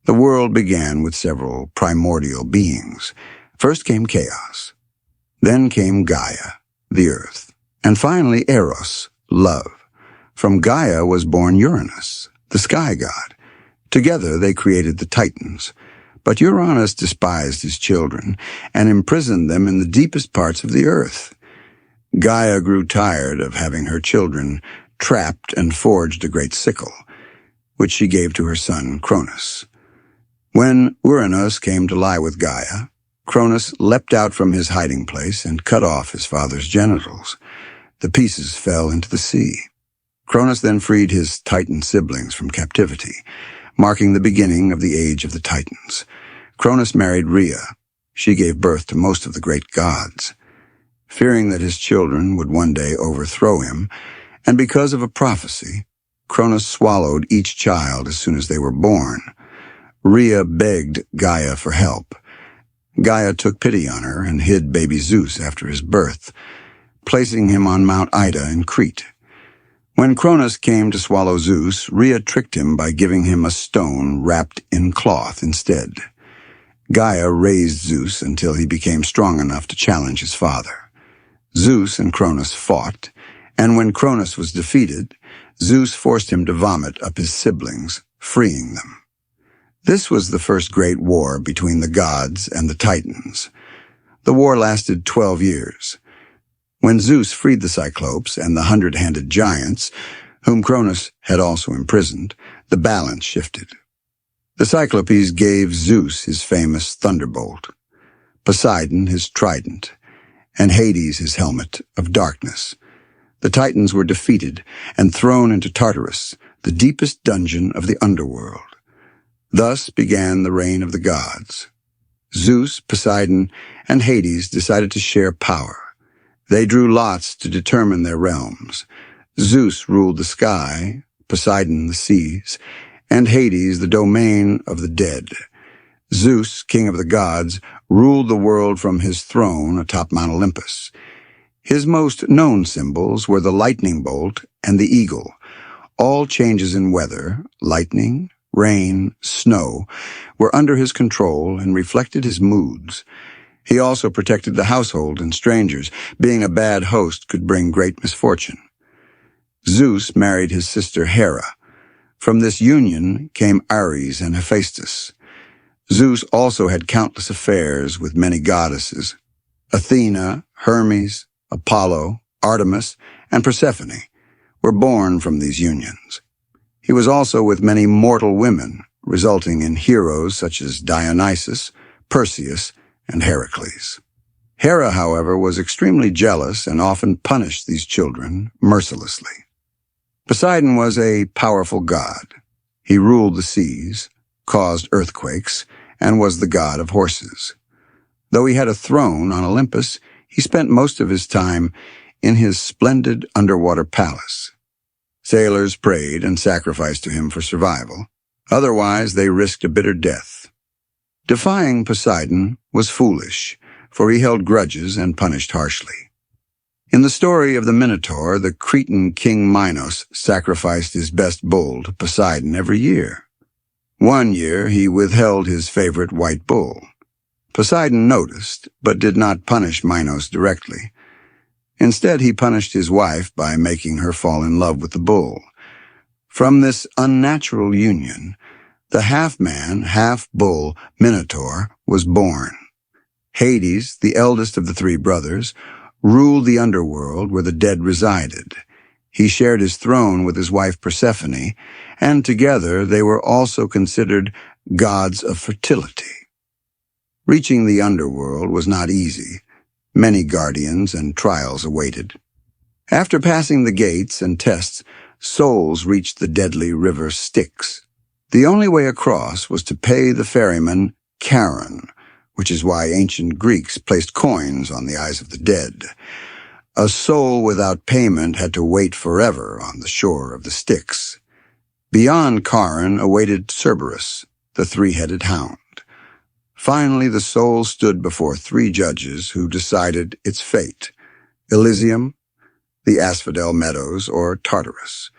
The world began with several primordial beings. First came chaos. Then came Gaia, the earth. And finally Eros, love. From Gaia was born Uranus, the sky god. Together they created the Titans. But Uranus despised his children and imprisoned them in the deepest parts of the earth. Gaia grew tired of having her children trapped and forged a great sickle, which she gave to her son Cronus. When Uranus came to lie with Gaia, Cronus leapt out from his hiding place and cut off his father's genitals. The pieces fell into the sea. Cronus then freed his Titan siblings from captivity, marking the beginning of the age of the Titans. Cronus married Rhea. She gave birth to most of the great gods. Fearing that his children would one day overthrow him, and because of a prophecy, Cronus swallowed each child as soon as they were born. Rhea begged Gaia for help. Gaia took pity on her and hid baby Zeus after his birth, placing him on Mount Ida in Crete. When Cronus came to swallow Zeus, Rhea tricked him by giving him a stone wrapped in cloth instead. Gaia raised Zeus until he became strong enough to challenge his father. Zeus and Cronus fought, and when Cronus was defeated, Zeus forced him to vomit up his siblings, freeing them. This was the first great war between the gods and the Titans. The war lasted 12 years. When Zeus freed the Cyclopes and the 100-handed giants, whom Cronus had also imprisoned, the balance shifted. The Cyclopes gave Zeus his famous thunderbolt, Poseidon his trident, and Hades his helmet of darkness. The Titans were defeated and thrown into Tartarus, the deepest dungeon of the underworld. Thus began the reign of the gods. Zeus, Poseidon, and Hades decided to share power. They drew lots to determine their realms. Zeus ruled the sky, Poseidon the seas, and Hades the domain of the dead. Zeus, king of the gods, ruled the world from his throne atop Mount Olympus. His most known symbols were the lightning bolt and the eagle. All changes in weather, lightning, rain, snow, were under his control and reflected his moods. He also protected the household and strangers. Being a bad host could bring great misfortune. Zeus married his sister Hera. From this union came Ares and Hephaestus. Zeus also had countless affairs with many goddesses. Athena, Hermes, Apollo, Artemis, and Persephone were born from these unions. He was also with many mortal women, resulting in heroes such as Dionysus, Perseus, and Heracles. Hera, however, was extremely jealous and often punished these children mercilessly. Poseidon was a powerful god. He ruled the seas, caused earthquakes, and was the god of horses. Though he had a throne on Olympus, he spent most of his time in his splendid underwater palace. Sailors prayed and sacrificed to him for survival. Otherwise, they risked a bitter death. Defying Poseidon was foolish, for he held grudges and punished harshly. In the story of the Minotaur, the Cretan king Minos sacrificed his best bull to Poseidon every year. One year, he withheld his favorite white bull. Poseidon noticed, but did not punish Minos directly. Instead, he punished his wife by making her fall in love with the bull. From this unnatural union, the half-man, half-bull Minotaur was born. Hades, the eldest of the three brothers, ruled the underworld where the dead resided. He shared his throne with his wife Persephone, and together they were also considered gods of fertility. Reaching the underworld was not easy. Many guardians and trials awaited. After passing the gates and tests, souls reached the deadly river Styx. The only way across was to pay the ferryman Charon, which is why ancient Greeks placed coins on the eyes of the dead. A soul without payment had to wait forever on the shore of the Styx. Beyond Charon awaited Cerberus, the three-headed hound. Finally, the soul stood before three judges who decided its fate: Elysium, the Asphodel Meadows, or Tartarus.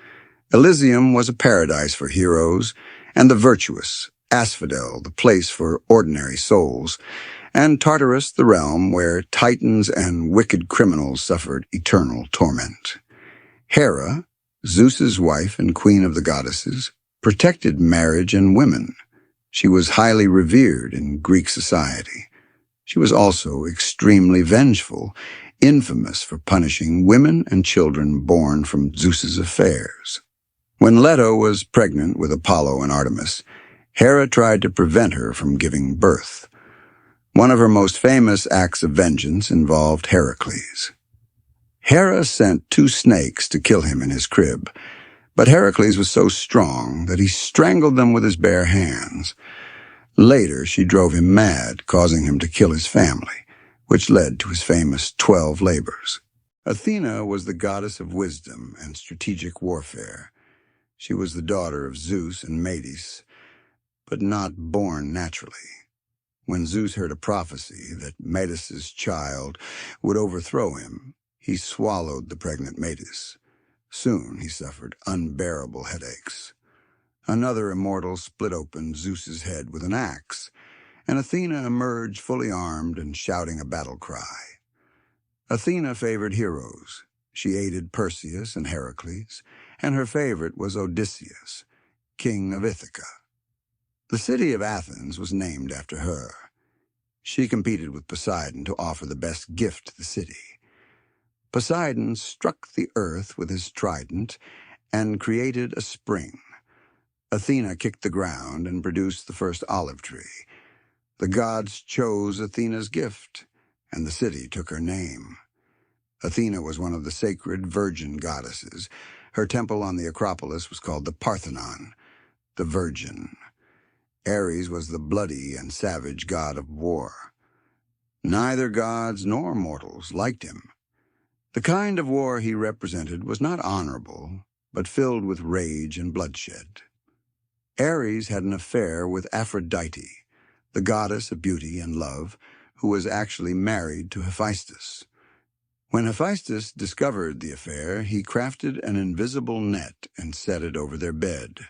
Elysium was a paradise for heroes and the virtuous, Asphodel, the place for ordinary souls, and Tartarus, the realm where titans and wicked criminals suffered eternal torment. Hera, Zeus's wife and queen of the goddesses, protected marriage and women. She was highly revered in Greek society. She was also extremely vengeful, infamous for punishing women and children born from Zeus's affairs. When Leto was pregnant with Apollo and Artemis, Hera tried to prevent her from giving birth. One of her most famous acts of vengeance involved Heracles. Hera sent 2 snakes to kill him in his crib, but Heracles was so strong that he strangled them with his bare hands. Later, she drove him mad, causing him to kill his family, which led to his famous 12 labors. Athena was the goddess of wisdom and strategic warfare. She was the daughter of Zeus and Metis, but not born naturally. When Zeus heard a prophecy that Metis' child would overthrow him, he swallowed the pregnant Metis. Soon he suffered unbearable headaches. Another immortal split open Zeus's head with an axe, and Athena emerged fully armed and shouting a battle cry. Athena favored heroes. She aided Perseus and Heracles, and her favorite was Odysseus, king of Ithaca. The city of Athens was named after her. She competed with Poseidon to offer the best gift to the city. Poseidon struck the earth with his trident and created a spring. Athena kicked the ground and produced the first olive tree. The gods chose Athena's gift, and the city took her name. Athena was one of the sacred virgin goddesses. Her temple on the Acropolis was called the Parthenon, the Virgin. Ares was the bloody and savage god of war. Neither gods nor mortals liked him. The kind of war he represented was not honorable, but filled with rage and bloodshed. Ares had an affair with Aphrodite, the goddess of beauty and love, who was actually married to Hephaestus. When Hephaestus discovered the affair, he crafted an invisible net and set it over their bed.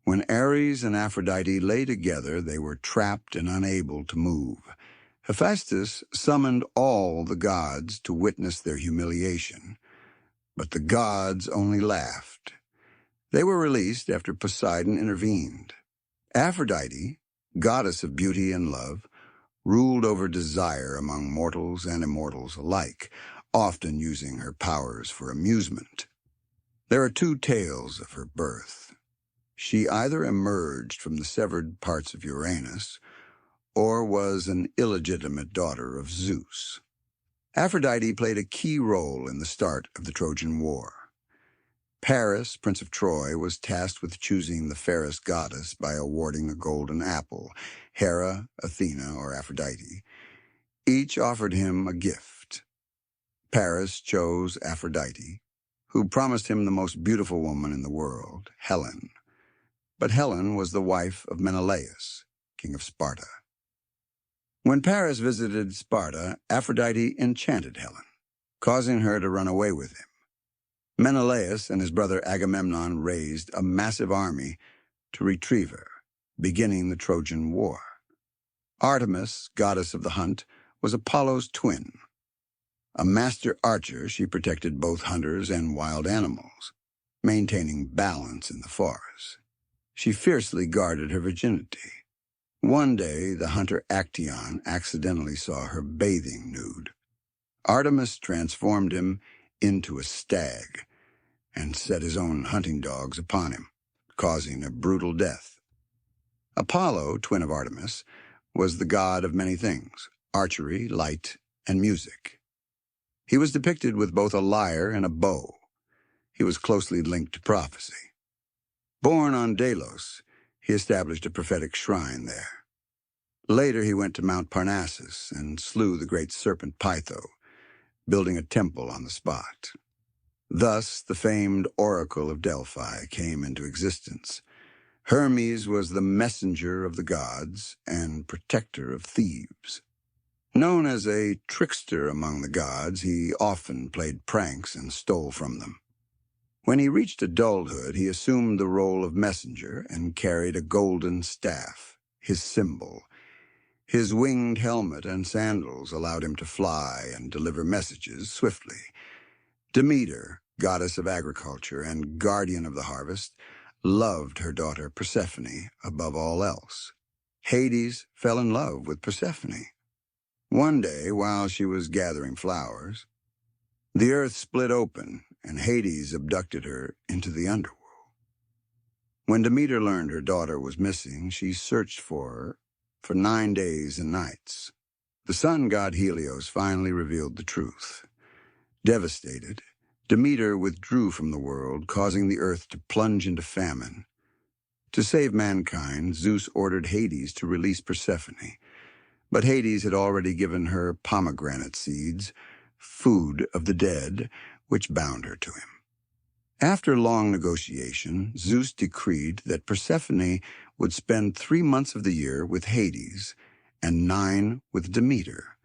When Ares and Aphrodite lay together, they were trapped and unable to move. Hephaestus summoned all the gods to witness their humiliation, but the gods only laughed. They were released after Poseidon intervened. Aphrodite, goddess of beauty and love, ruled over desire among mortals and immortals alike, often using her powers for amusement. There are 2 tales of her birth. She either emerged from the severed parts of Uranus or was an illegitimate daughter of Zeus. Aphrodite played a key role in the start of the Trojan War. Paris, Prince of Troy, was tasked with choosing the fairest goddess by awarding a golden apple, Hera, Athena, or Aphrodite. Each offered him a gift. Paris chose Aphrodite, who promised him the most beautiful woman in the world, Helen. But Helen was the wife of Menelaus, king of Sparta. When Paris visited Sparta, Aphrodite enchanted Helen, causing her to run away with him. Menelaus and his brother Agamemnon raised a massive army to retrieve her, beginning the Trojan War. Artemis, goddess of the hunt, was Apollo's twin. A master archer, she protected both hunters and wild animals, maintaining balance in the forest. She fiercely guarded her virginity. One day, the hunter Actaeon accidentally saw her bathing nude. Artemis transformed him into a stag and set his own hunting dogs upon him, causing a brutal death. Apollo, twin of Artemis, was the god of many things: archery, light, and music. He was depicted with both a lyre and a bow. He was closely linked to prophecy. Born on Delos, he established a prophetic shrine there. Later he went to Mount Parnassus and slew the great serpent Pytho, building a temple on the spot. Thus the famed Oracle of Delphi came into existence. Hermes was the messenger of the gods and protector of Thebes. Known as a trickster among the gods, he often played pranks and stole from them. When he reached adulthood, he assumed the role of messenger and carried a golden staff, his symbol. His winged helmet and sandals allowed him to fly and deliver messages swiftly. Demeter, goddess of agriculture and guardian of the harvest, loved her daughter Persephone above all else. Hades fell in love with Persephone. One day, while she was gathering flowers, the earth split open and Hades abducted her into the underworld. When Demeter learned her daughter was missing, she searched for her for 9 days and nights. The sun god Helios finally revealed the truth. Devastated, Demeter withdrew from the world, causing the earth to plunge into famine. To save mankind, Zeus ordered Hades to release Persephone, but Hades had already given her pomegranate seeds, food of the dead, which bound her to him. After long negotiation, Zeus decreed that Persephone would spend 3 months of the year with Hades and 9 with Demeter.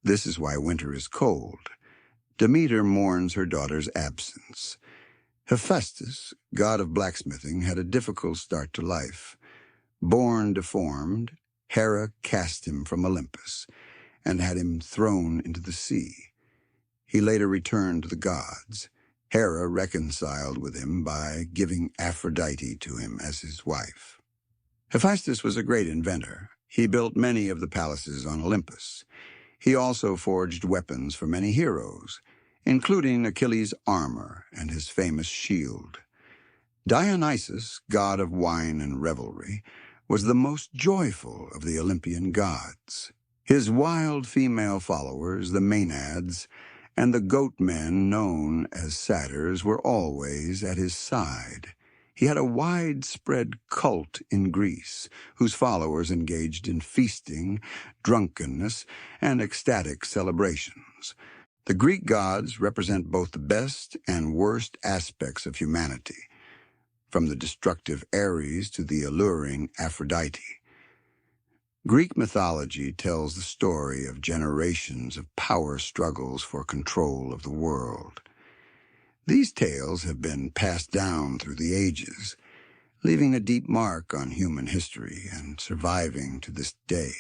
This is why winter is cold. Demeter mourns her daughter's absence. Hephaestus, god of blacksmithing, had a difficult start to life. Born deformed, Hera cast him from Olympus and had him thrown into the sea. He later returned to the gods. Hera reconciled with him by giving Aphrodite to him as his wife. Hephaestus was a great inventor. He built many of the palaces on Olympus. He also forged weapons for many heroes, including Achilles' armor and his famous shield. Dionysus, god of wine and revelry, was the most joyful of the Olympian gods. His wild female followers, the Maenads, and the goat men known as satyrs were always at his side. He had a widespread cult in Greece, whose followers engaged in feasting, drunkenness, and ecstatic celebrations. The Greek gods represent both the best and worst aspects of humanity, from the destructive Ares to the alluring Aphrodite. Greek mythology tells the story of generations of power struggles for control of the world. These tales have been passed down through the ages, leaving a deep mark on human history and surviving to this day.